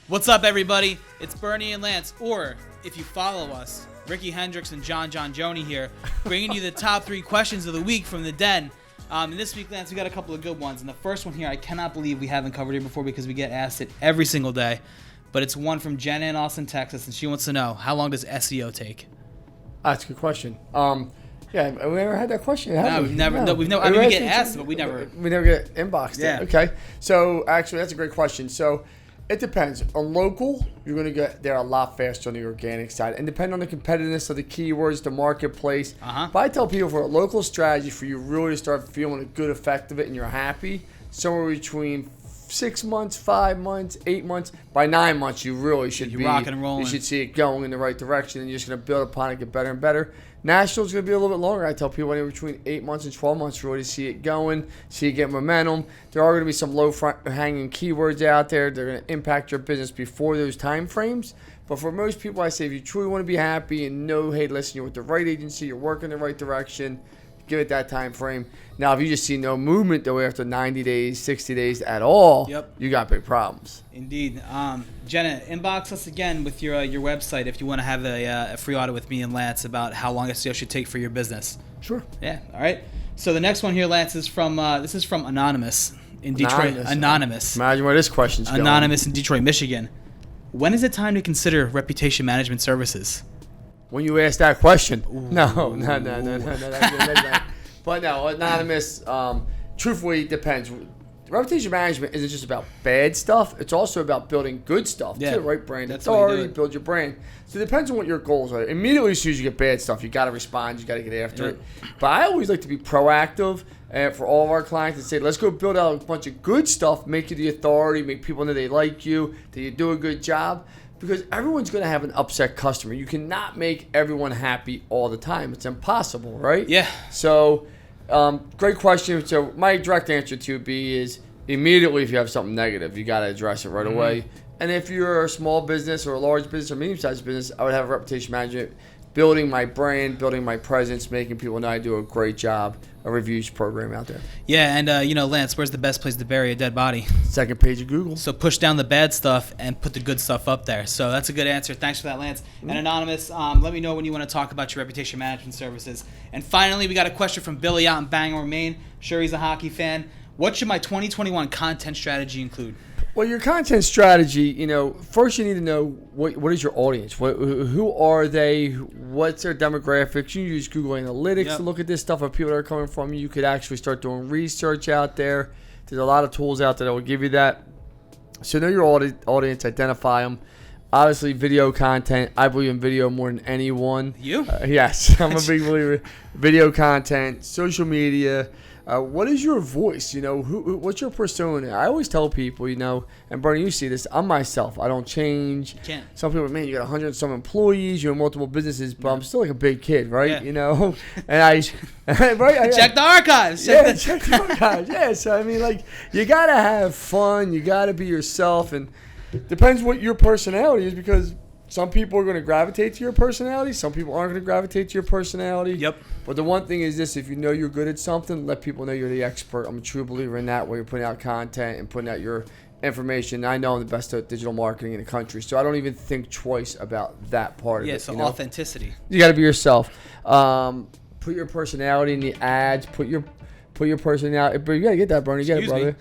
What's up, everybody? It's Bernie and Lance, or if you follow us, Ricky Hendricks and John Joni here, bringing you the top 3 questions of the week from the Den. And this week, Lance, we got a couple of good ones. And the first one here, I cannot believe we haven't covered it before because we get asked it every single day. But it's one from Jenna in Austin, Texas, and she wants to know, how long does SEO take? That's a good question. Yeah, we never had that question. No, we've never. I mean, we get asked, but we never get inboxed. Yeah. Okay. So actually, that's a great question. So it depends. On local, you're going to get there a lot faster on the organic side, and depending on the competitiveness of the keywords, the marketplace. But I tell people for a local strategy, for you really to start feeling a good effect of it, and you're happy, somewhere between 6 months, 5 months, 8 months. By 9 months, you really should be rocking and rolling. You should see it going in the right direction, and you're just going to build upon it, get better and better. National is going to be a little bit longer. I tell people anywhere between 8 months and 12 months to really see it going, see it get momentum. There are going to be some low-hanging keywords out there. They're going to impact your business before those time frames. But for most people, I say if you truly want to be happy and know, hey, listen, you're with the right agency, you're working in the right direction, give it that time frame. Now, if you just see no movement, though, after 90 days, 60 days at all, you got big problems. Indeed. Jenna, inbox us again with your website if you want to have a free audit with me and Lance about how long SEO should take for your business. Sure. Yeah. All right. So the next one here, Lance, is from Anonymous in Detroit. Anonymous. Imagine where this question's going. Anonymous in Detroit, Michigan. When is it time to consider reputation management services? When you ask that question. Ooh. No. That's but no, Anonymous, truthfully, it depends. Reputation management isn't just about bad stuff. It's also about building good stuff, too, right? Brand authority, build your brand. So it depends on what your goals are. Immediately as soon as you get bad stuff, you got to respond. You got to get after it. But I always like to be proactive for all of our clients and say, let's go build out a bunch of good stuff, make you the authority, make people know they like you, that you do a good job. Because everyone's going to have an upset customer. You cannot make everyone happy all the time. It's impossible, right? Yeah. So, great question. So, my direct answer to be is immediately if you have something negative, you got to address it right away. And if you're a small business or a large business or medium-sized business, I would have reputation management, building my brand, building my presence, making people know I do a great job, a reviews program out there. Yeah, and Lance, where's the best place to bury a dead body? Second page of Google. So push down the bad stuff and put the good stuff up there. So that's a good answer. Thanks for that, Lance. And Anonymous, let me know when you want to talk about your reputation management services. And finally, we got a question from Billy out in Bangor, Maine. Sure, he's a hockey fan. What should my 2021 content strategy include? Well, your content strategy, first you need to know what is your audience. Who are they? What's their demographics? You use Google Analytics to look at this stuff. Of people that are coming from you, you could actually start doing research out there. There's a lot of tools out there that will give you that. So know your audience, identify them. Obviously, video content. I believe in video more than anyone. You? Yes, I'm a big believer. Video content, social media. What is your voice? What's your persona? I always tell people, and Bernie, you see this. I'm myself. I don't change. You can't. Some people, man, you got 100 and some employees, you have multiple businesses, but I'm still like a big kid, right? Yeah. And I check the archives. Check the archives. Yeah. So I mean, you gotta have fun. You gotta be yourself, and depends what your personality is because. Some people are going to gravitate to your personality. Some people aren't going to gravitate to your personality. Yep. But the one thing is this, if you know you're good at something, let people know you're the expert. I'm a true believer in that, where you're putting out content and putting out your information. I know I'm the best at digital marketing in the country, so I don't even think twice about that part of it. Yeah, so authenticity. You got to be yourself. Put your personality in the ads. Put your personality, but you gotta get that, Bernie. You got it,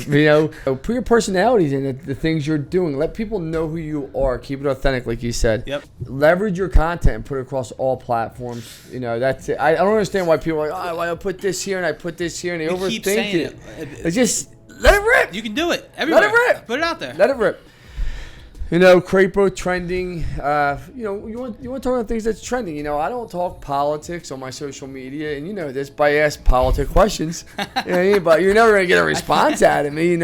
brother. Put your personalities in the things you're doing. Let people know who you are. Keep it authentic, like you said. Yep. Leverage your content and put it across all platforms. That's it. I don't understand why people are like, I put this here and I put this here, and they overthink keep saying it. It's just let it rip. You can do it everywhere. Let it rip. Put it out there. Let it rip. Crepe trending. You want to talk about things that's trending. I don't talk politics on my social media, and this, but I ask politic questions. But you're never gonna get a response out of me.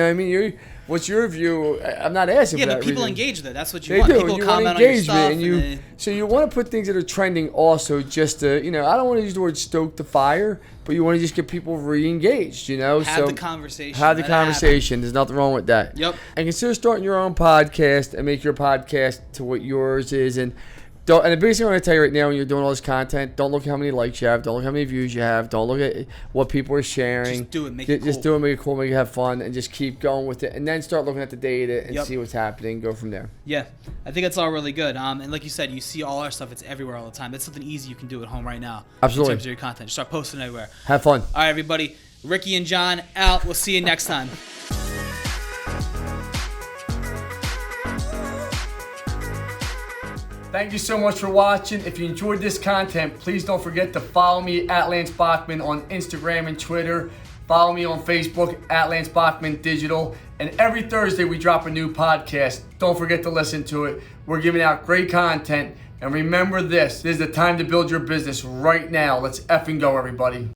What's your view? I'm not asking. Yeah, for but that people reason. engage with it. That's what you they want. do. People you comment want on your stuff. So you want to put things that are trending also, just to I don't want to use the word stoke the fire, but you want to just get people re-engaged. Have the conversation. Have the conversation. There's nothing wrong with that. Yep. And consider starting your own podcast and make your podcast to what yours is, and And the biggest thing I'm going to tell you right now when you're doing all this content, don't look at how many likes you have. Don't look at how many views you have. Don't look at what people are sharing. Just do it. Make it cool. Just do it. Make it cool. Make it have fun. And just keep going with it. And then start looking at the data and see what's happening. Go from there. Yeah. I think that's all really good. And like you said, you see all our stuff. It's everywhere all the time. That's something easy you can do at home right now. Absolutely. In terms of your content. Just start posting everywhere. Have fun. All right, everybody. Ricky and John out. We'll see you next time. Thank you so much for watching. If you enjoyed this content, please don't forget to follow me at Lance Bachman on Instagram and Twitter. Follow me on Facebook at Lance Bachman Digital. And every Thursday we drop a new podcast. Don't forget to listen to it. We're giving out great content. And remember this is the time to build your business right now. Let's effing go, everybody.